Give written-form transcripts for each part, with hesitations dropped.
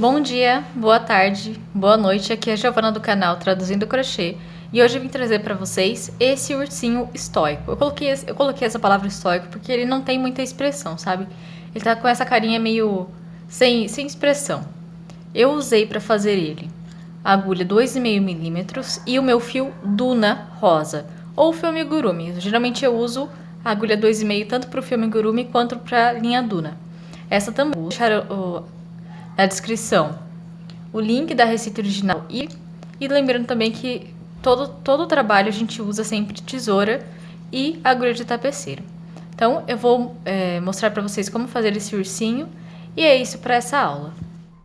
Bom dia, boa tarde, boa noite, aqui é a Giovana do canal Traduzindo Crochê e hoje eu vim trazer para vocês esse ursinho estoico. Eu coloquei essa palavra estoico porque ele não tem muita expressão, sabe? Ele tá com essa carinha meio sem expressão. Eu usei para fazer ele a agulha 2,5 mm e o meu fio Duna rosa ou fio amigurumi. Geralmente eu uso a agulha 2,5 tanto para o fio amigurumi quanto para a linha Duna. Essa também vou deixar na descrição o link da receita original e lembrando também que todo o trabalho a gente usa sempre tesoura e agulha de tapeceiro. Então eu vou mostrar para vocês como fazer esse ursinho e é isso para essa aula.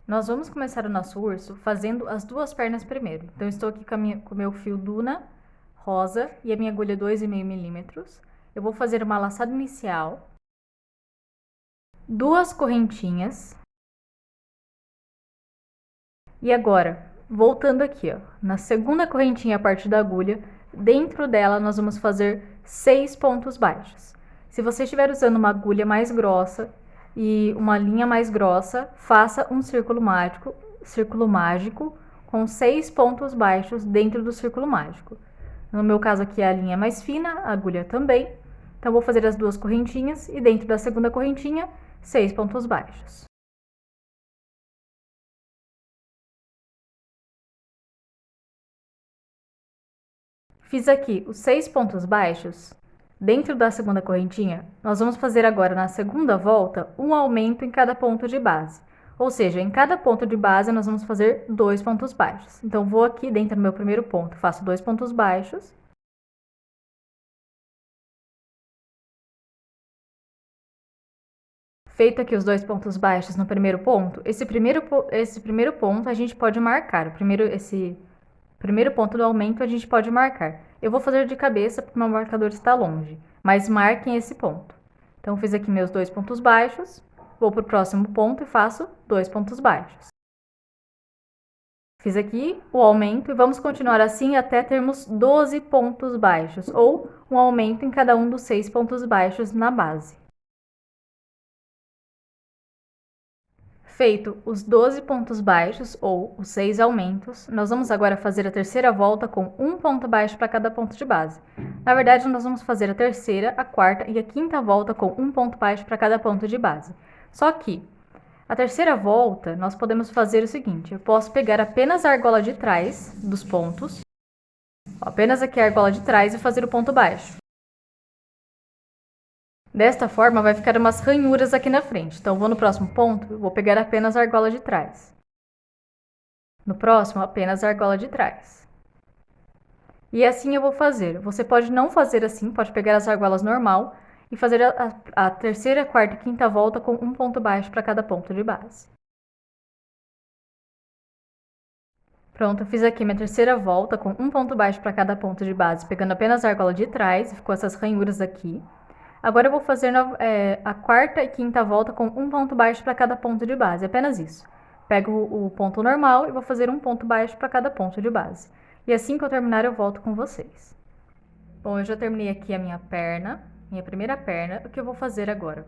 Nós vamos começar o nosso urso fazendo as duas pernas primeiro. Então eu estou aqui com o meu fio Duna rosa e a minha agulha 2,5 mm. Eu vou fazer uma laçada inicial, duas correntinhas. E agora, voltando aqui, ó, na segunda correntinha a partir da agulha, dentro dela nós vamos fazer 6 pontos baixos. Se você estiver usando uma agulha mais grossa e uma linha mais grossa, faça um círculo mágico com 6 pontos baixos dentro do círculo mágico. No meu caso aqui a linha é mais fina, a agulha também. Então vou fazer as duas correntinhas e dentro da segunda correntinha, 6 pontos baixos. Fiz aqui os 6 pontos baixos. Dentro da segunda correntinha, nós vamos fazer agora na segunda volta um aumento em cada ponto de base. Ou seja, em cada ponto de base nós vamos fazer 2 pontos baixos. Então vou aqui dentro do meu primeiro ponto, faço 2 pontos baixos. Feito aqui os 2 pontos baixos no primeiro ponto, esse primeiro ponto a gente pode marcar. Esse primeiro ponto do aumento a gente pode marcar. Eu vou fazer de cabeça porque meu marcador está longe, mas marquem esse ponto. Então, fiz aqui meus 2 pontos baixos, vou para o próximo ponto e faço 2 pontos baixos. Fiz aqui o aumento e vamos continuar assim até termos 12 pontos baixos, ou um aumento em cada um dos 6 pontos baixos na base. Feito os 12 pontos baixos, ou os 6 aumentos, nós vamos agora fazer a terceira volta com um ponto baixo para cada ponto de base. Na verdade, nós vamos fazer a terceira, a quarta e a quinta volta com um ponto baixo para cada ponto de base. Só que a terceira volta, nós podemos fazer o seguinte, eu posso pegar apenas a argola de trás dos pontos, apenas aqui a argola de trás e fazer o ponto baixo. Desta forma, vai ficar umas ranhuras aqui na frente. Então, vou no próximo ponto, vou pegar apenas a argola de trás. No próximo, apenas a argola de trás. E assim eu vou fazer. Você pode não fazer assim, pode pegar as argolas normal e fazer a terceira, quarta e quinta volta com um ponto baixo para cada ponto de base. Pronto, eu fiz aqui minha terceira volta com um ponto baixo para cada ponto de base, pegando apenas a argola de trás, e ficou essas ranhuras aqui. Agora eu vou fazer a quarta e quinta volta com um ponto baixo para cada ponto de base, apenas isso. Pego o ponto normal e vou fazer um ponto baixo para cada ponto de base. E assim que eu terminar, eu volto com vocês. Bom, eu já terminei aqui a minha primeira perna. O que eu vou fazer agora?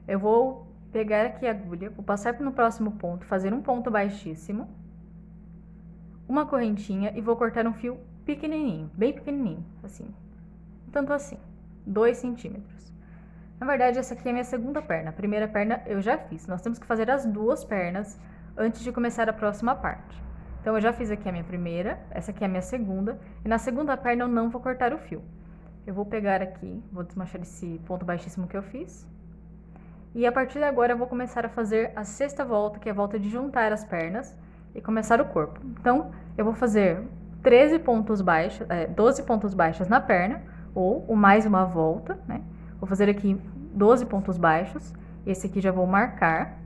Eu vou pegar aqui a agulha, vou passar no próximo ponto, fazer um ponto baixíssimo, uma correntinha e vou cortar um fio pequenininho, bem pequenininho, assim, tanto assim. 2 centímetros. Na verdade, essa aqui é a minha segunda perna. A primeira perna eu já fiz. Nós temos que fazer as duas pernas antes de começar a próxima parte. Então, eu já fiz aqui a minha primeira, essa aqui é a minha segunda, e na segunda perna eu não vou cortar o fio. Eu vou pegar aqui, vou desmanchar esse ponto baixíssimo que eu fiz. E a partir de agora eu vou começar a fazer a sexta volta, que é a volta de juntar as pernas e começar o corpo. Então, eu vou fazer 12 pontos baixos na perna, ou mais uma volta, né? Vou fazer aqui 12 pontos baixos, esse aqui já vou marcar.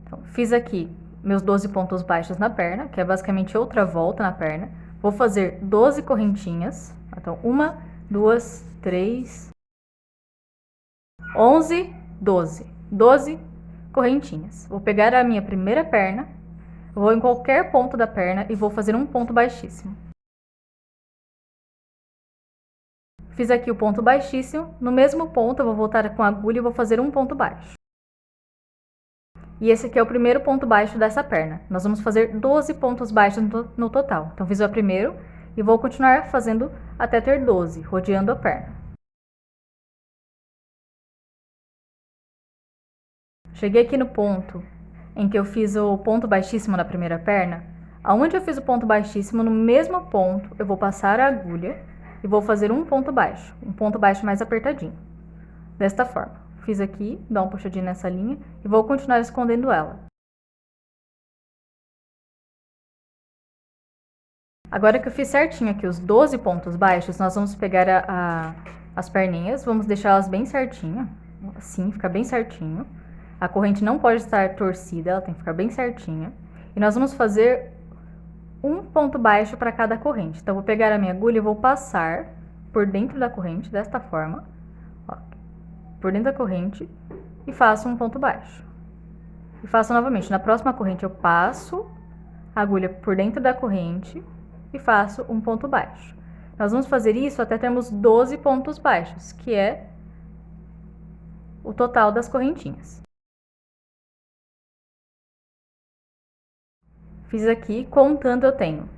Então, fiz aqui meus 12 pontos baixos na perna, que é basicamente outra volta na perna. Vou fazer 12 correntinhas, então 1, 2, 3, 11, 12. 12 correntinhas. Vou pegar a minha primeira perna, vou em qualquer ponto da perna e vou fazer um ponto baixíssimo. Fiz aqui o ponto baixíssimo, no mesmo ponto eu vou voltar com a agulha e vou fazer um ponto baixo. E esse aqui é o primeiro ponto baixo dessa perna. Nós vamos fazer 12 pontos baixos no total. Então, fiz o primeiro e vou continuar fazendo até ter 12, rodeando a perna. Cheguei aqui no ponto em que eu fiz o ponto baixíssimo na primeira perna. Aonde eu fiz o ponto baixíssimo, no mesmo ponto, eu vou passar a agulha e vou fazer um ponto baixo mais apertadinho. Desta forma. Fiz aqui, dá uma puxadinha nessa linha e vou continuar escondendo ela. Agora que eu fiz certinho aqui os 12 pontos baixos, nós vamos pegar as perninhas, vamos deixá-las bem certinho, assim, fica bem certinho. A corrente não pode estar torcida, ela tem que ficar bem certinha. E nós vamos fazer um ponto baixo para cada corrente. Então, eu vou pegar a minha agulha e vou passar por dentro da corrente, desta forma, ó, por dentro da corrente, e faço um ponto baixo. E faço novamente. Na próxima corrente, eu passo a agulha por dentro da corrente e faço um ponto baixo. Nós vamos fazer isso até termos 12 pontos baixos, que é o total das correntinhas. Fiz aqui, contando eu tenho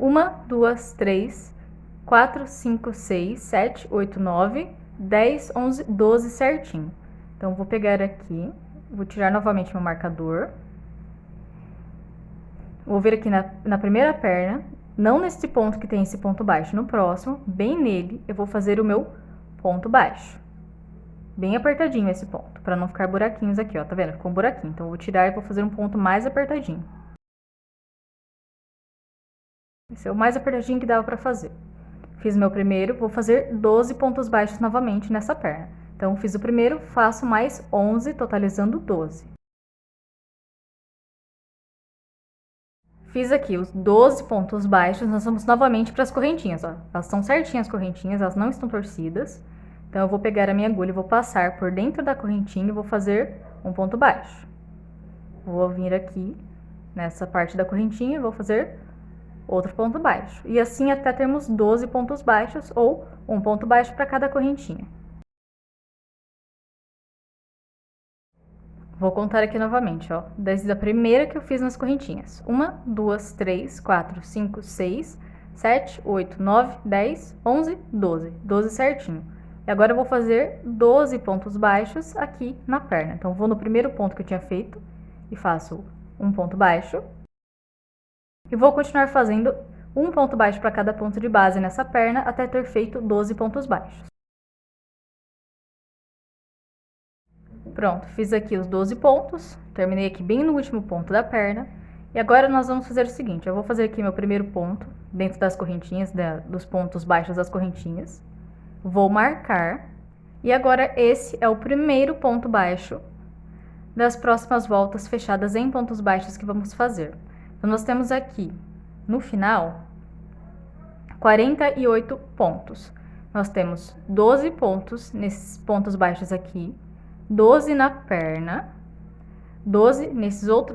1, 2, 3, 4, 5, 6, 7, 8, 9, 10, 11, 12 certinho. Então, vou pegar aqui, vou tirar novamente meu marcador. Vou vir aqui na primeira perna, não nesse ponto que tem esse ponto baixo, no próximo, bem nele, eu vou fazer o meu ponto baixo. Bem apertadinho esse ponto, para não ficar buraquinhos aqui, ó, tá vendo? Ficou um buraquinho, então eu vou tirar e vou fazer um ponto mais apertadinho. Esse é o mais apertadinho que dava para fazer. Fiz meu primeiro, vou fazer 12 pontos baixos novamente nessa perna. Então, fiz o primeiro, faço mais 11, totalizando 12. Fiz aqui os 12 pontos baixos, nós vamos novamente para as correntinhas, ó. Elas estão certinhas as correntinhas, elas não estão torcidas. Então, eu vou pegar a minha agulha e vou passar por dentro da correntinha e vou fazer um ponto baixo. Vou vir aqui nessa parte da correntinha e vou fazer outro ponto baixo. E assim até termos 12 pontos baixos ou um ponto baixo para cada correntinha. Vou contar aqui novamente, ó, desde a primeira que eu fiz nas correntinhas. 1, 2, 3, 4, 5, 6, 7, 8, 9, 10, 11, 12. 12 certinho. E agora eu vou fazer 12 pontos baixos aqui na perna. Então, vou no primeiro ponto que eu tinha feito e faço um ponto baixo. E vou continuar fazendo um ponto baixo para cada ponto de base nessa perna até ter feito 12 pontos baixos. Pronto, fiz aqui os 12 pontos, terminei aqui bem no último ponto da perna. E agora nós vamos fazer o seguinte, eu vou fazer aqui meu primeiro ponto dentro das correntinhas, dos pontos baixos das correntinhas. Vou marcar. E agora esse é o primeiro ponto baixo das próximas voltas fechadas em pontos baixos que vamos fazer. Então, nós temos aqui, no final, 48 pontos. Nós temos 12 pontos nesses pontos baixos aqui, 12 na perna, 12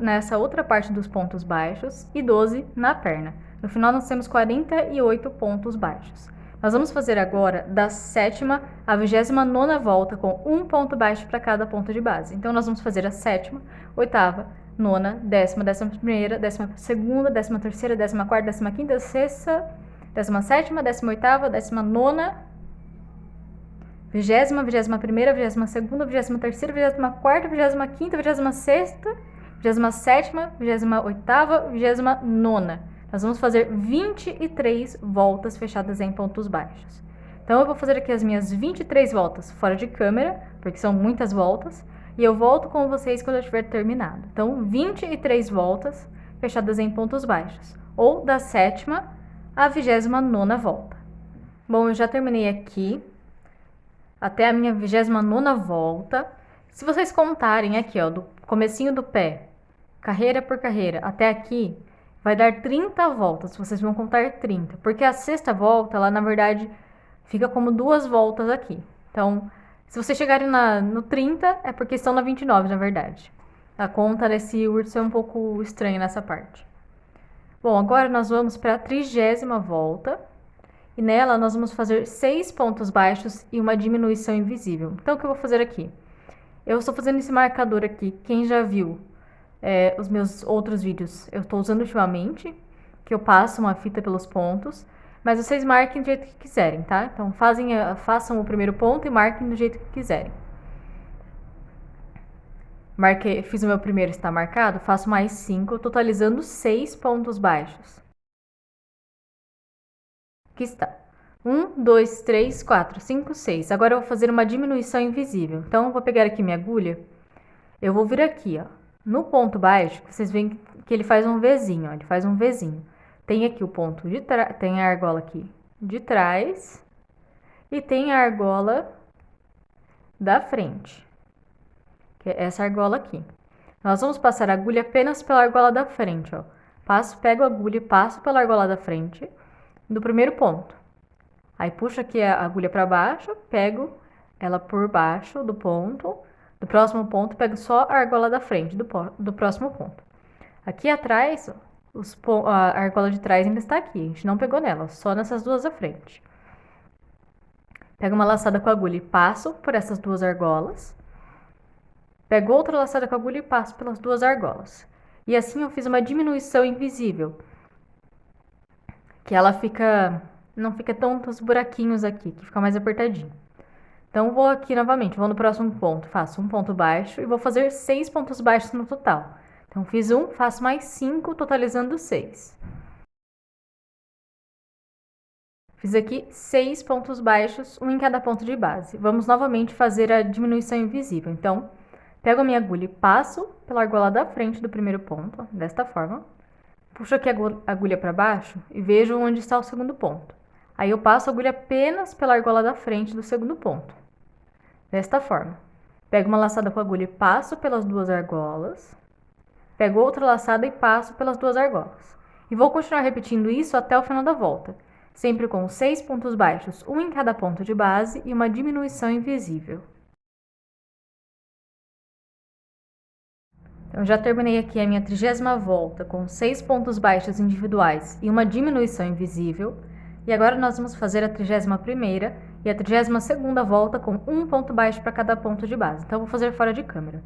nessa outra parte dos pontos baixos e 12 na perna. No final, nós temos 48 pontos baixos. Nós vamos fazer agora da 7ª à 29ª volta com um ponto baixo para cada ponto de base. Então, nós vamos fazer a 7ª, 8ª, 9ª, 10ª, 11ª, 12ª, 13ª, 14ª, 15ª, 16ª, 17ª, 18ª, 19ª, 20ª, 21ª, 22ª, 23ª, 24ª, 25ª, 26ª, 27ª, 28ª, 29ª. Nós vamos fazer 23 voltas fechadas em pontos baixos. Então, eu vou fazer aqui as minhas 23 voltas fora de câmera, porque são muitas voltas, e eu volto com vocês quando eu tiver terminado. Então, 23 voltas fechadas em pontos baixos, ou da 7ª à 29ª volta. Bom, eu já terminei aqui até a minha 29ª volta. Se vocês contarem aqui, ó, do comecinho do pé, carreira por carreira, até aqui, vai dar 30 voltas, vocês vão contar 30, porque a 6ª volta, ela na verdade fica como 2 voltas aqui. Então, se vocês chegarem no 30, é porque estão na 29, na verdade. A conta desse urso é um pouco estranha nessa parte. Bom, agora nós vamos para a 30ª volta, e nela nós vamos fazer 6 pontos baixos e uma diminuição invisível. Então, o que eu vou fazer aqui? Eu estou fazendo esse marcador aqui, quem já viu os meus outros vídeos eu estou usando ultimamente, que eu passo uma fita pelos pontos, mas vocês marquem do jeito que quiserem, tá? Então façam o primeiro ponto e marquem do jeito que quiserem. Fiz o meu primeiro, está marcado, faço mais 5, totalizando 6 pontos baixos. Aqui está. 1, 2, 3, 4, 5, 6. Agora eu vou fazer uma diminuição invisível. Então, eu vou pegar aqui minha agulha, eu vou vir aqui, ó. No ponto baixo, vocês veem que ele faz um Vzinho, ó, ele faz um Vzinho. Tem aqui o ponto de trás, tem a argola aqui de trás e tem a argola da frente, que é essa argola aqui. Nós vamos passar a agulha apenas pela argola da frente, ó. Pego a agulha e passo pela argola da frente do primeiro ponto. Aí puxo aqui a agulha para baixo, pego ela por baixo do ponto. Do próximo ponto, pego só a argola da frente do próximo ponto. Aqui atrás, a argola de trás ainda está aqui. A gente não pegou nela, só nessas duas da frente. Pego uma laçada com a agulha e passo por essas duas argolas. Pego outra laçada com a agulha e passo pelas duas argolas. E assim eu fiz uma diminuição invisível. Que ela não fica tantos buraquinhos aqui, que fica mais apertadinho. Então, vou aqui novamente, vou no próximo ponto, faço um ponto baixo e vou fazer 6 pontos baixos no total. Então, fiz um, faço mais 5, totalizando 6. Fiz aqui 6 pontos baixos, um em cada ponto de base. Vamos novamente fazer a diminuição invisível. Então, pego a minha agulha e passo pela argola da frente do primeiro ponto, ó, desta forma. Puxo aqui a agulha para baixo e vejo onde está o segundo ponto. Aí eu passo a agulha apenas pela argola da frente do segundo ponto. Desta forma. Pego uma laçada com a agulha e passo pelas duas argolas. Pego outra laçada e passo pelas duas argolas. E vou continuar repetindo isso até o final da volta, sempre com 6 pontos baixos, um em cada ponto de base e uma diminuição invisível. Então, já terminei aqui a minha 30ª volta com 6 pontos baixos individuais e uma diminuição invisível. E agora nós vamos fazer a 31ª e a 32ª volta com um ponto baixo para cada ponto de base. Então, eu vou fazer fora de câmera.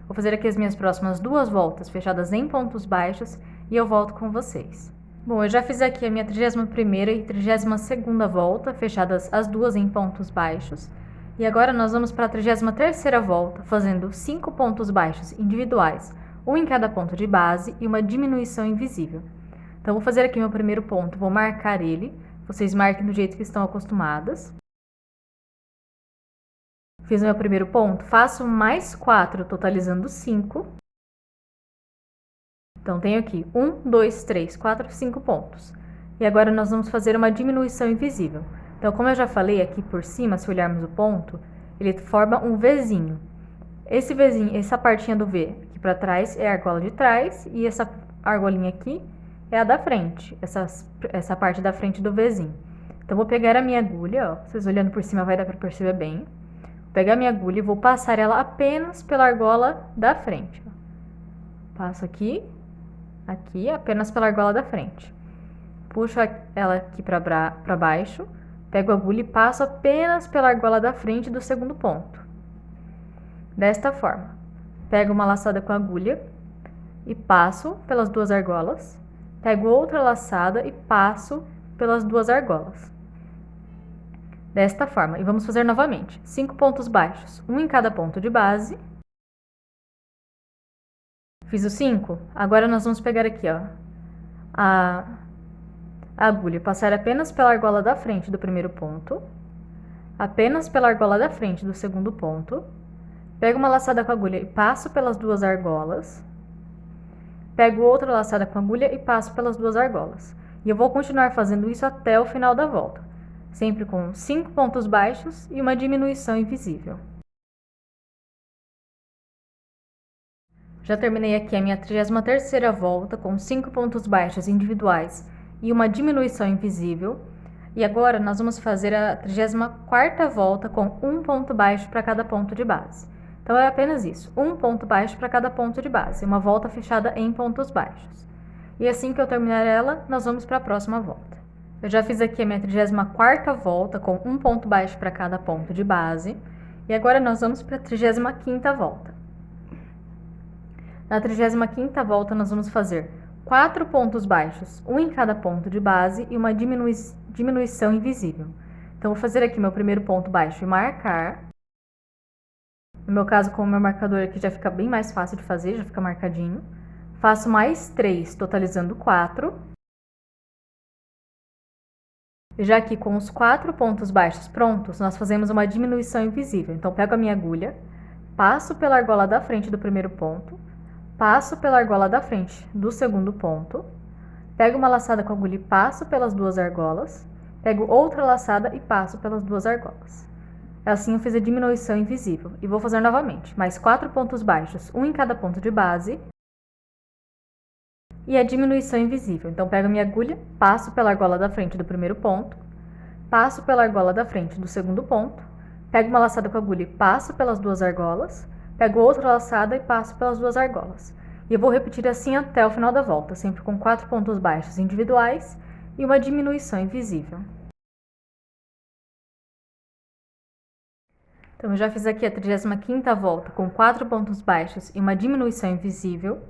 Vou fazer aqui as minhas próximas 2 voltas fechadas em pontos baixos e eu volto com vocês. Bom, eu já fiz aqui a minha 31ª e 32ª volta, fechadas as duas em pontos baixos. E agora nós vamos para a 33ª volta, fazendo 5 pontos baixos individuais, um em cada ponto de base e uma diminuição invisível. Então, vou fazer aqui meu primeiro ponto, vou marcar ele. Vocês marquem do jeito que estão acostumadas. Fiz o meu primeiro ponto, faço mais 4, totalizando 5. Então, tenho aqui 1, 2, 3, 4, 5 pontos. E agora nós vamos fazer uma diminuição invisível. Então, como eu já falei aqui por cima, se olharmos o ponto, ele forma um Vzinho. Esse Vzinho, essa partinha do V aqui para trás é a argola de trás e essa argolinha aqui é a da frente, essa parte da frente do Vzinho. Então, vou pegar a minha agulha, ó, vocês olhando por cima vai dar para perceber bem. Vou pegar a minha agulha e vou passar ela apenas pela argola da frente. Ó. Passo aqui, apenas pela argola da frente. Puxo ela aqui para baixo, pego a agulha e passo apenas pela argola da frente do segundo ponto. Desta forma, pego uma laçada com a agulha e passo pelas duas argolas. Pego outra laçada e passo pelas duas argolas. Desta forma, e vamos fazer novamente. 5 pontos baixos, um em cada ponto de base. Fiz os 5, agora nós vamos pegar aqui, ó, a agulha, passar apenas pela argola da frente do primeiro ponto, apenas pela argola da frente do segundo ponto, pego uma laçada com a agulha e passo pelas duas argolas. Pego outra laçada com a agulha e passo pelas duas argolas. E eu vou continuar fazendo isso até o final da volta, sempre com 5 pontos baixos e uma diminuição invisível. Já terminei aqui a minha 33ª volta com 5 pontos baixos individuais e uma diminuição invisível. E agora nós vamos fazer a 34ª volta com um ponto baixo para cada ponto de base. Então, é apenas isso, um ponto baixo para cada ponto de base, uma volta fechada em pontos baixos. E assim que eu terminar ela, nós vamos para a próxima volta. Eu já fiz aqui a minha 34ª volta com um ponto baixo para cada ponto de base. E agora nós vamos para a 35ª volta. Na 35ª volta, nós vamos fazer 4 pontos baixos, um em cada ponto de base e uma diminuição invisível. Então, vou fazer aqui meu primeiro ponto baixo e marcar. No meu caso, com o meu marcador aqui já fica bem mais fácil de fazer, já fica marcadinho. Faço mais 3, totalizando 4. Já aqui com os 4 pontos baixos prontos, nós fazemos uma diminuição invisível. Então, pego a minha agulha, passo pela argola da frente do primeiro ponto, passo pela argola da frente do segundo ponto, pego uma laçada com a agulha e passo pelas duas argolas, pego outra laçada e passo pelas duas argolas. Assim eu fiz a diminuição invisível. E vou fazer novamente, mais 4 pontos baixos, um em cada ponto de base, e a diminuição invisível. Então, pego a minha agulha, passo pela argola da frente do primeiro ponto, passo pela argola da frente do segundo ponto, pego uma laçada com a agulha e passo pelas duas argolas, pego outra laçada e passo pelas duas argolas. E eu vou repetir assim até o final da volta, sempre com 4 pontos baixos individuais e uma diminuição invisível. Então, eu já fiz aqui a 35ª volta com 4 pontos baixos e uma diminuição invisível.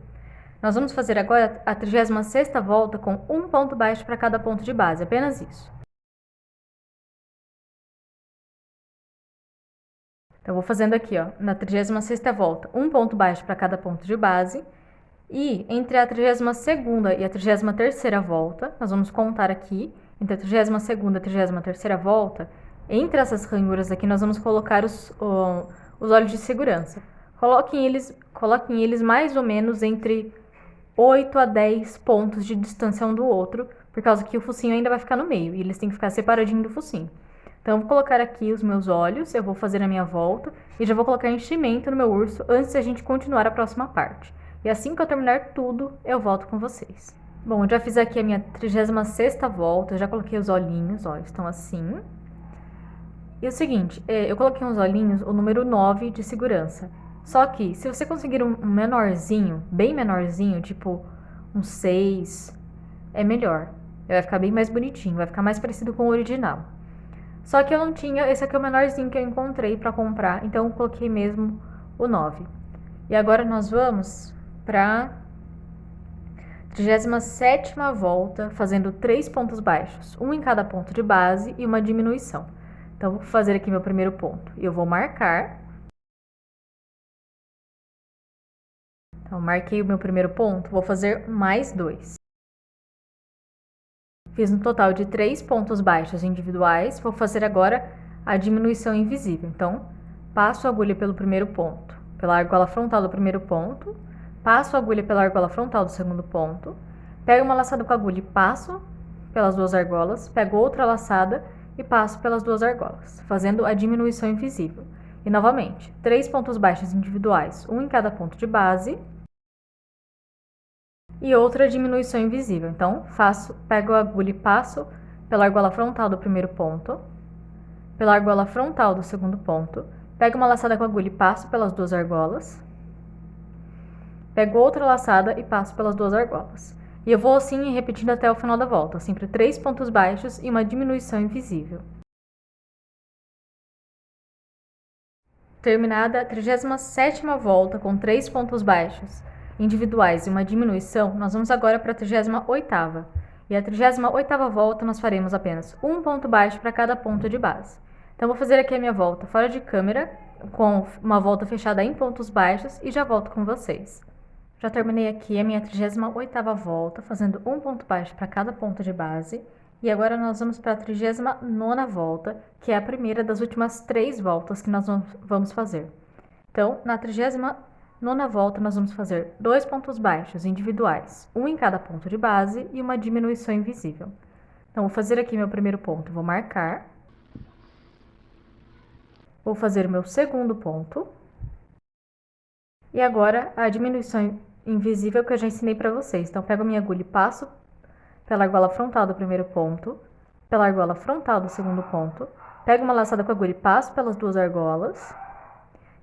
Nós vamos fazer agora a 36ª volta com um ponto baixo para cada ponto de base, apenas isso. Então, eu vou fazendo aqui, ó, na 36ª volta, um ponto baixo para cada ponto de base. E entre a 32ª e a 33ª volta, nós vamos contar aqui, entre a 32ª e a 33ª volta, entre essas ranhuras aqui, nós vamos colocar os olhos de segurança. Coloquem eles mais ou menos entre 8 a 10 pontos de distância um do outro, por causa que o focinho ainda vai ficar no meio, e eles têm que ficar separadinho do focinho. Então, eu vou colocar aqui os meus olhos, eu vou fazer a minha volta, e já vou colocar enchimento no meu urso antes de a gente continuar a próxima parte. E assim que eu terminar tudo, eu volto com vocês. Bom, eu já fiz aqui a minha 36ª volta, eu já coloquei os olhinhos, ó, estão assim. E é o seguinte, eu coloquei uns olhinhos, o número 9 de segurança. Só que, se você conseguir um menorzinho, bem menorzinho, tipo um 6, é melhor. Vai ficar bem mais bonitinho, vai ficar mais parecido com o original. Só que eu não tinha, esse aqui é o menorzinho que eu encontrei pra comprar, então eu coloquei mesmo o 9. E agora nós vamos pra 37ª volta, fazendo 3 pontos baixos, um em cada ponto de base e uma diminuição. Então, vou fazer aqui meu primeiro ponto. Eu vou marcar. Então, marquei o meu primeiro ponto, vou fazer mais 2. Fiz um total de 3 pontos baixos individuais, vou fazer agora a diminuição invisível. Então, passo a agulha pelo primeiro ponto, pela argola frontal do primeiro ponto, passo a agulha pela argola frontal do segundo ponto, pego uma laçada com a agulha e passo pelas duas argolas, pego outra laçada e passo pelas duas argolas, fazendo a diminuição invisível. E novamente, 3 pontos baixos individuais, um em cada ponto de base, e outra diminuição invisível. Então, pego a agulha e passo pela argola frontal do primeiro ponto, pela argola frontal do segundo ponto, pego uma laçada com a agulha e passo pelas duas argolas, pego outra laçada e passo pelas duas argolas. E eu vou assim repetindo até o final da volta, sempre 3 pontos baixos e uma diminuição invisível. Terminada a 37ª volta com 3 pontos baixos individuais e uma diminuição, nós vamos agora para a 38ª. E a 38ª volta nós faremos apenas um ponto baixo para cada ponto de base. Então, vou fazer aqui a minha volta fora de câmera, com uma volta fechada em pontos baixos e já volto com vocês. Já terminei aqui a minha 38ª volta, fazendo um ponto baixo para cada ponto de base. E agora nós vamos para a 39ª volta, que é a primeira das últimas 3 voltas que nós vamos fazer. Então, na 39ª volta, nós vamos fazer 2 pontos baixos individuais, um em cada ponto de base e uma diminuição invisível. Então, vou fazer aqui meu primeiro ponto, vou marcar. Vou fazer o meu segundo ponto. E agora, a diminuição invisível que eu já ensinei para vocês. Então, pego a minha agulha e passo pela argola frontal do primeiro ponto, pela argola frontal do segundo ponto, pego uma laçada com a agulha e passo pelas duas argolas,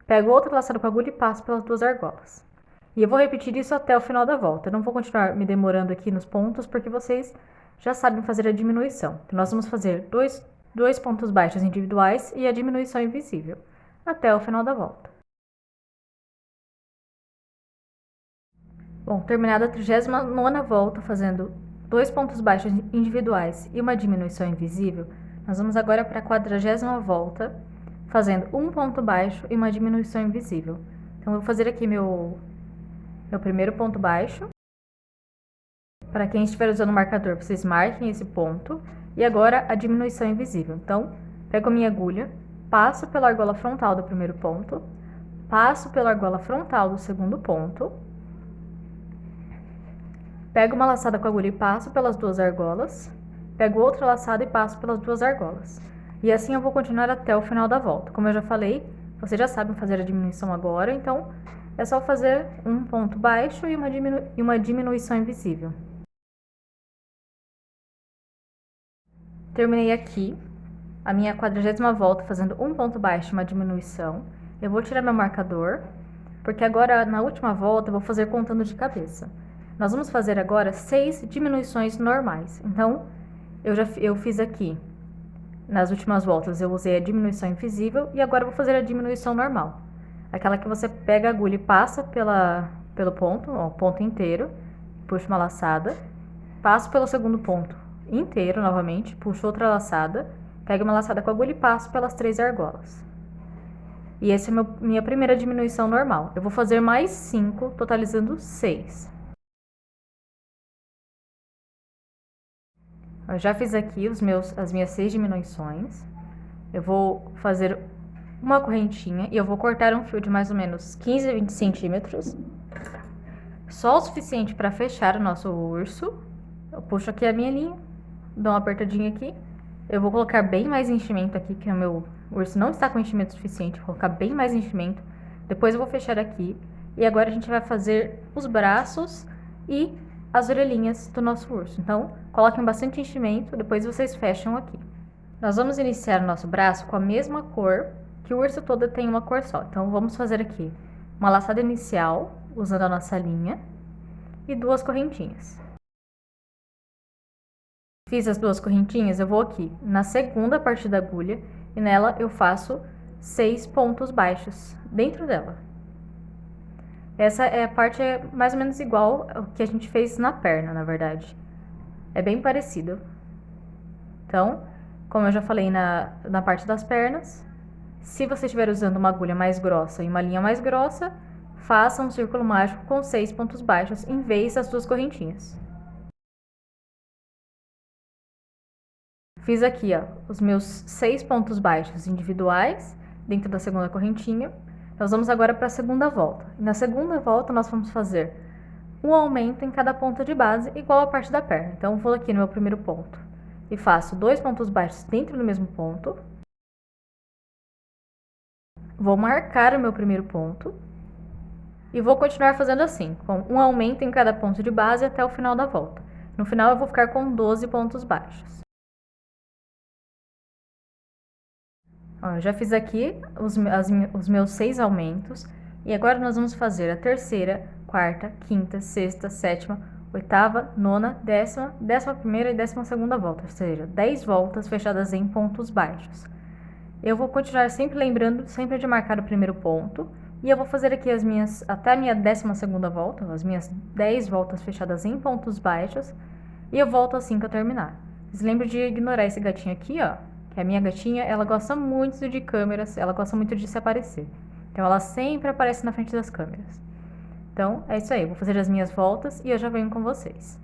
pego outra laçada com a agulha e passo pelas duas argolas. E eu vou repetir isso até o final da volta. Eu não vou continuar me demorando aqui nos pontos, porque vocês já sabem fazer a diminuição. Então, nós vamos fazer dois pontos baixos individuais e a diminuição invisível, até o final da volta. Bom, terminada a 39ª volta, fazendo 2 pontos baixos individuais e uma diminuição invisível, nós vamos agora para a 40ª volta, fazendo um ponto baixo e uma diminuição invisível. Então, eu vou fazer aqui meu primeiro ponto baixo. Para quem estiver usando o marcador, vocês marquem esse ponto. E agora a diminuição invisível. Então, pego a minha agulha, passo pela argola frontal do primeiro ponto, passo pela argola frontal do segundo ponto, pego uma laçada com a agulha e passo pelas duas argolas, pego outra laçada e passo pelas duas argolas. E assim eu vou continuar até o final da volta. Como eu já falei, vocês já sabem fazer a diminuição agora, então é só fazer um ponto baixo e uma diminuição invisível. Terminei aqui a minha 40ª volta fazendo um ponto baixo e uma diminuição. Eu vou tirar meu marcador, porque agora na última volta eu vou fazer contando de cabeça. Nós vamos fazer agora 6 diminuições normais. Então, eu fiz aqui, nas últimas voltas eu usei a diminuição invisível e agora eu vou fazer a diminuição normal. Aquela que você pega a agulha e passa pelo ponto, ó, o ponto inteiro, puxa uma laçada, passo pelo segundo ponto inteiro novamente, puxo outra laçada, pego uma laçada com a agulha e passo pelas 3 argolas. E essa é minha primeira diminuição normal. Eu vou fazer mais 5, totalizando 6. Eu já fiz aqui as minhas 6 diminuições. Eu vou fazer uma correntinha e eu vou cortar um fio de mais ou menos 15 a 20 centímetros. Só o suficiente para fechar o nosso urso. Eu puxo aqui a minha linha, dou uma apertadinha aqui. Eu vou colocar bem mais enchimento aqui, que o meu urso não está com enchimento suficiente. Vou colocar bem mais enchimento. Depois eu vou fechar aqui. E agora a gente vai fazer os braços e as orelhinhas do nosso urso. Então, coloquem bastante enchimento, depois vocês fecham aqui. Nós vamos iniciar o nosso braço com a mesma cor, que o urso todo tem uma cor só. Então, vamos fazer aqui uma laçada inicial, usando a nossa linha, e 2 correntinhas. Fiz as 2 correntinhas, eu vou aqui na segunda parte da agulha, e nela eu faço 6 pontos baixos dentro dela. Essa é a parte mais ou menos igual ao que a gente fez na perna, na verdade. É bem parecido. Então, como eu já falei na parte das pernas, se você estiver usando uma agulha mais grossa e uma linha mais grossa, faça um círculo mágico com 6 pontos baixos em vez das 2 correntinhas. Fiz aqui, ó, os meus 6 pontos baixos individuais dentro da segunda correntinha. Nós vamos agora para a segunda volta. Na segunda volta, nós vamos fazer um aumento em cada ponta de base, igual a parte da perna. Então, vou aqui no meu primeiro ponto e faço 2 pontos baixos dentro do mesmo ponto. Vou marcar o meu primeiro ponto e vou continuar fazendo assim, com um aumento em cada ponto de base até o final da volta. No final, eu vou ficar com 12 pontos baixos. Ó, eu já fiz aqui os meus 6 aumentos e agora nós vamos fazer a terceira, quarta, quinta, sexta, sétima, oitava, nona, décima, 11ª e 12ª volta, ou seja, 10 voltas fechadas em pontos baixos. Eu vou continuar sempre lembrando, sempre de marcar o primeiro ponto, e eu vou fazer aqui até a minha 12ª volta, as minhas 10 voltas fechadas em pontos baixos, e eu volto assim que eu terminar. Vocês lembram de ignorar esse gatinho aqui, ó, que a minha gatinha, ela gosta muito de câmeras, ela gosta muito de se aparecer. Então, ela sempre aparece na frente das câmeras. Então, é isso aí. Eu vou fazer as minhas voltas e eu já venho com vocês.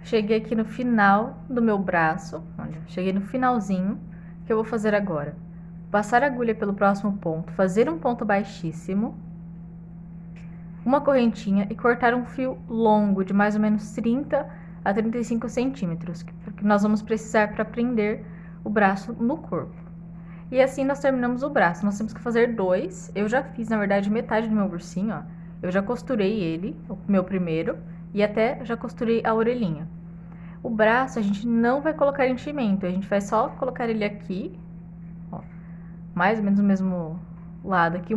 Cheguei aqui no final do meu braço. Olha, cheguei no finalzinho. O que eu vou fazer agora? Passar a agulha pelo próximo ponto, fazer um ponto baixíssimo, uma correntinha e cortar um fio longo de mais ou menos 30 a 35 centímetros, que nós vamos precisar para prender o braço no corpo. E assim nós terminamos o braço. Nós temos que fazer 2. Eu já fiz, na verdade, metade do meu ursinho, ó. Eu já costurei ele, o meu primeiro, e até já costurei a orelhinha. O braço a gente não vai colocar enchimento, a gente vai só colocar ele aqui, ó, mais ou menos no mesmo lado aqui,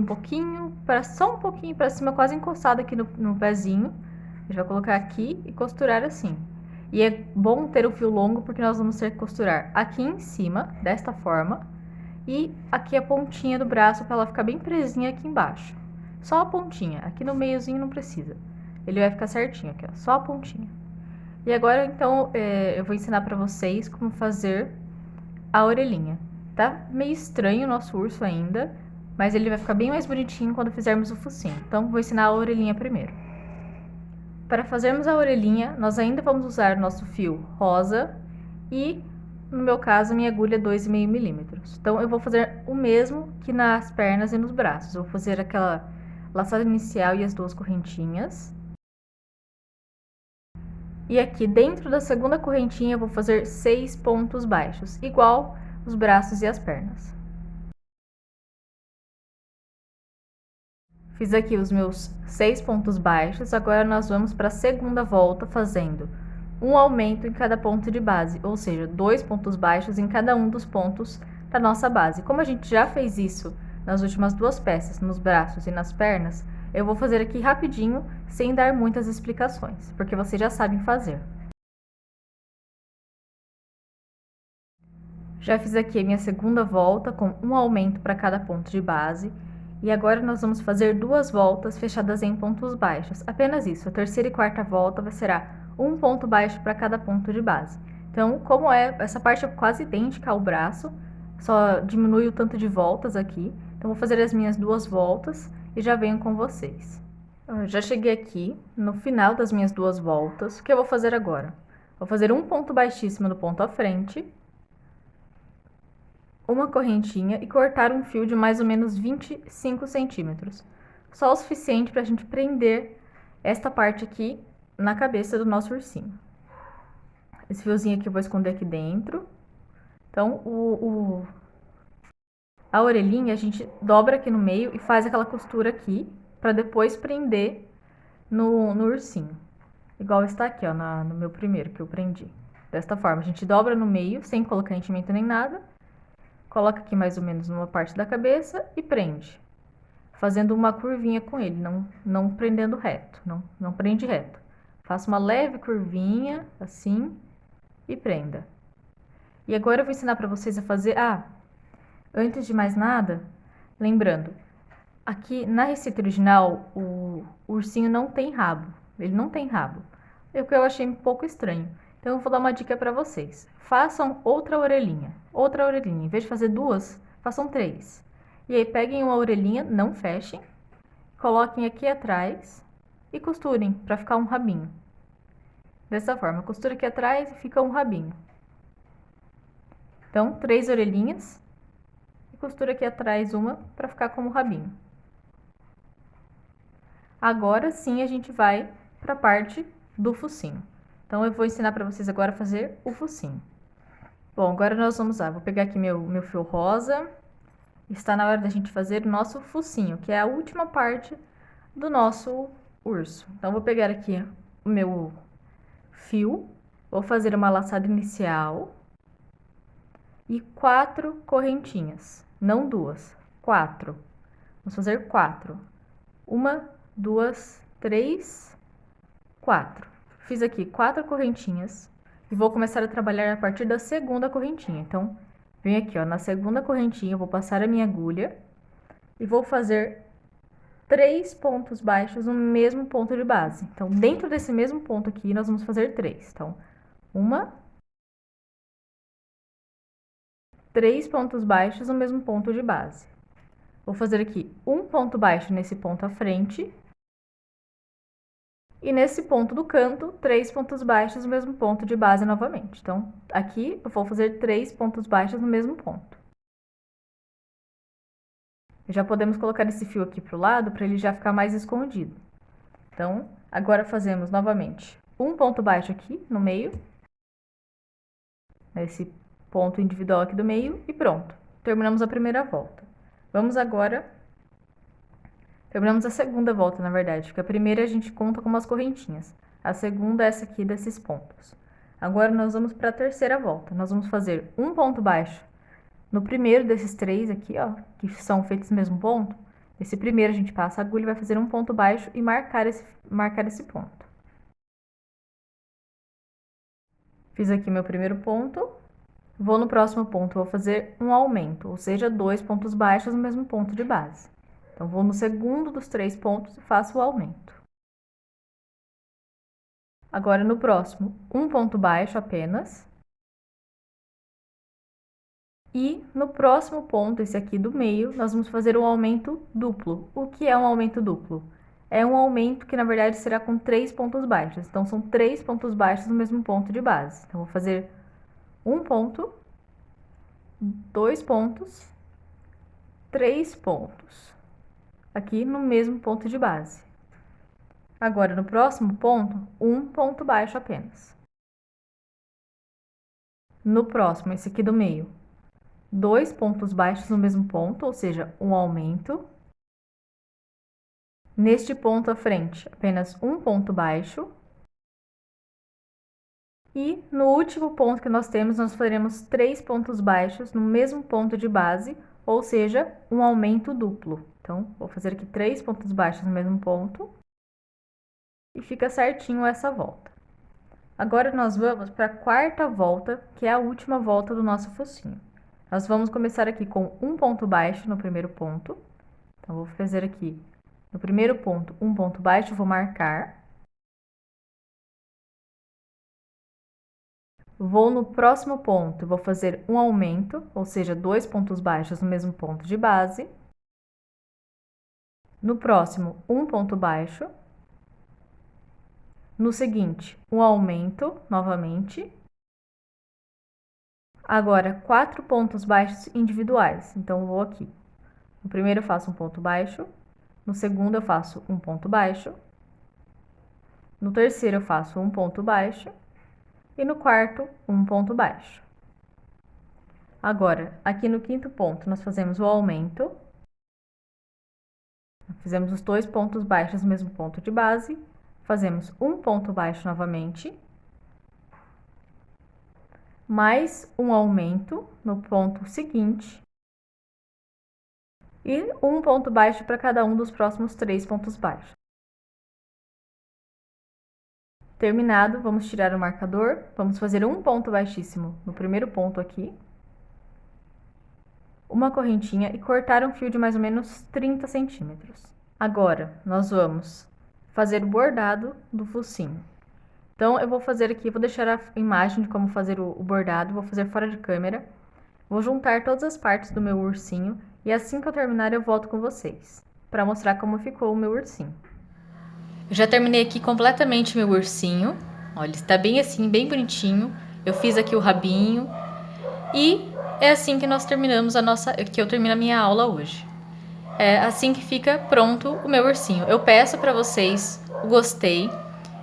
só um pouquinho para cima, quase encostado aqui no pezinho. A gente vai colocar aqui e costurar assim. E é bom ter o fio longo porque nós vamos ter que costurar aqui em cima, desta forma, e aqui a pontinha do braço para ela ficar bem presinha aqui embaixo. Só a pontinha, aqui no meiozinho não precisa. ele vai ficar certinho aqui, ó, só a pontinha. E agora, então, eu vou ensinar pra vocês como fazer a orelhinha. Tá meio estranho o nosso urso ainda, mas ele vai ficar bem mais bonitinho quando fizermos o focinho. Então, vou ensinar a orelhinha primeiro. Para fazermos a orelhinha, nós ainda vamos usar nosso fio rosa e, no meu caso, minha agulha 2,5 milímetros. Então, eu vou fazer o mesmo que nas pernas e nos braços. Eu vou fazer aquela laçada inicial e as duas correntinhas. E aqui dentro da segunda correntinha eu vou fazer 6 pontos baixos, igual os braços e as pernas. Fiz aqui os meus 6 pontos baixos, agora nós vamos para a segunda volta fazendo um aumento em cada ponto de base, ou seja, 2 pontos baixos em cada um dos pontos da nossa base. Como a gente já fez isso nas últimas duas peças, nos braços e nas pernas, eu vou fazer aqui rapidinho, sem dar muitas explicações, porque vocês já sabem fazer. Já fiz aqui a minha segunda volta com um aumento para cada ponto de base. E agora nós vamos fazer 2 voltas fechadas em pontos baixos. Apenas isso. A terceira e quarta volta será um ponto baixo para cada ponto de base. Então, como essa parte é quase idêntica ao braço, só diminui o tanto de voltas aqui. Então, vou fazer as minhas 2 voltas e já venho com vocês. Eu já cheguei aqui no final das minhas 2 voltas. O que eu vou fazer agora? Vou fazer um ponto baixíssimo no ponto à frente, uma correntinha e cortar um fio de mais ou menos 25 centímetros. Só o suficiente para a gente prender esta parte aqui na cabeça do nosso ursinho. Esse fiozinho aqui eu vou esconder aqui dentro. Então, a orelhinha a gente dobra aqui no meio e faz aquela costura aqui, para depois prender no ursinho. Igual está aqui, ó, no meu primeiro que eu prendi. Desta forma, a gente dobra no meio, sem colocar enchimento nem nada. Coloca aqui mais ou menos numa parte da cabeça e prende. Fazendo uma curvinha com ele, não prendendo reto, não prende reto. Faça uma leve curvinha, assim, e prenda. E agora eu vou ensinar para vocês a fazer... antes de mais nada, lembrando, aqui na receita original, o ursinho não tem rabo. Ele não tem rabo. É o que eu achei um pouco estranho. Então, eu vou dar uma dica para vocês. Façam outra orelhinha. Outra orelhinha. Em vez de fazer 2, façam 3. E aí, peguem uma orelhinha, não fechem. Coloquem aqui atrás e costurem para ficar um rabinho. Dessa forma, costura aqui atrás e fica um rabinho. Então, 3 orelhinhas. E costura aqui atrás uma para ficar como um rabinho. Agora sim, a gente vai para a parte do focinho. Então, eu vou ensinar para vocês agora a fazer o focinho. Bom, agora nós vamos lá. Vou pegar aqui meu fio rosa. Está na hora da gente fazer o nosso focinho, que é a última parte do nosso urso. Então, vou pegar aqui o meu fio. Vou fazer uma laçada inicial. E 4 correntinhas. Não 2, 4. Vamos fazer 4. 1, 2, 3, 4. Fiz aqui 4 correntinhas e vou começar a trabalhar a partir da segunda correntinha. Então, venho aqui, ó, na segunda correntinha, eu vou passar a minha agulha e vou fazer 3 pontos baixos no mesmo ponto de base. Então, dentro desse mesmo ponto aqui, nós vamos fazer 3. Então, 3 pontos baixos no mesmo ponto de base. Vou fazer aqui um ponto baixo nesse ponto à frente. E nesse ponto do canto, 3 pontos baixos no mesmo ponto de base novamente. Então, aqui eu vou fazer 3 pontos baixos no mesmo ponto. Já podemos colocar esse fio aqui para o lado, para ele já ficar mais escondido. Então, agora fazemos novamente um ponto baixo aqui no meio. Nesse ponto individual aqui do meio e pronto. Terminamos a primeira volta. Vamos agora... Terminamos a segunda volta, na verdade, porque a primeira a gente conta com umas correntinhas. A segunda é essa aqui desses pontos. Agora, nós vamos para a terceira volta. Nós vamos fazer um ponto baixo no primeiro desses 3 aqui, ó, que são feitos no mesmo ponto. Esse primeiro a gente passa a agulha e vai fazer um ponto baixo e marcar esse ponto. Fiz aqui meu primeiro ponto. Vou no próximo ponto, vou fazer um aumento, ou seja, 2 pontos baixos no mesmo ponto de base. Então, vou no segundo dos 3 pontos e faço o aumento. Agora, no próximo, um ponto baixo apenas. E no próximo ponto, esse aqui do meio, nós vamos fazer um aumento duplo. O que é um aumento duplo? É um aumento que, na verdade, será com 3 pontos baixos. Então, são 3 pontos baixos no mesmo ponto de base. Então, vou fazer um ponto, 2 pontos, 3 pontos. Aqui no mesmo ponto de base. Agora, no próximo ponto, um ponto baixo apenas. No próximo, esse aqui do meio, 2 pontos baixos no mesmo ponto, ou seja, um aumento. Neste ponto à frente, apenas um ponto baixo. E no último ponto que nós temos, nós faremos 3 pontos baixos no mesmo ponto de base, ou seja, um aumento duplo. Então, vou fazer aqui 3 pontos baixos no mesmo ponto. E fica certinho essa volta. Agora nós vamos para a quarta volta, que é a última volta do nosso focinho. Nós vamos começar aqui com um ponto baixo no primeiro ponto. Então, vou fazer aqui no primeiro ponto um ponto baixo, vou marcar. Vou no próximo ponto, vou fazer um aumento, ou seja, 2 pontos baixos no mesmo ponto de base. No próximo, um ponto baixo. No seguinte, um aumento novamente. Agora, 4 pontos baixos individuais. Então, vou aqui. No primeiro eu faço um ponto baixo. No segundo eu faço um ponto baixo. No terceiro eu faço um ponto baixo. E no quarto, um ponto baixo. Agora, aqui no quinto ponto, nós fazemos o aumento. Fizemos os 2 pontos baixos no mesmo ponto de base. Fazemos um ponto baixo novamente. Mais um aumento no ponto seguinte. E um ponto baixo para cada um dos próximos 3 pontos baixos. Terminado, vamos tirar o marcador. Vamos fazer um ponto baixíssimo no primeiro ponto aqui. Uma correntinha e cortar um fio de mais ou menos 30 centímetros. Agora, nós vamos fazer o bordado do focinho. Então, eu vou fazer aqui, vou deixar a imagem de como fazer o bordado, vou fazer fora de câmera. Vou juntar todas as partes do meu ursinho e assim que eu terminar eu volto com vocês, para mostrar como ficou o meu ursinho. Eu já terminei aqui completamente meu ursinho. Olha, ele está bem assim, bem bonitinho. Eu fiz aqui o rabinho e é assim que nós terminamos que eu termino a minha aula hoje. É assim que fica pronto o meu ursinho. Eu peço para vocês o gostei.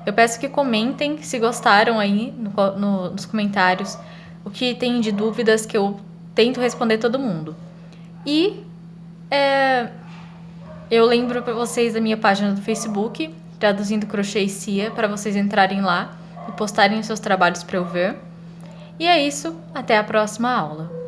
Eu peço que comentem se gostaram aí nos comentários, o que tem de dúvidas, que eu tento responder todo mundo. E eu lembro para vocês da minha página do Facebook, Traduzindo Crochê e Cia, para vocês entrarem lá e postarem os seus trabalhos para eu ver. E é isso, até a próxima aula.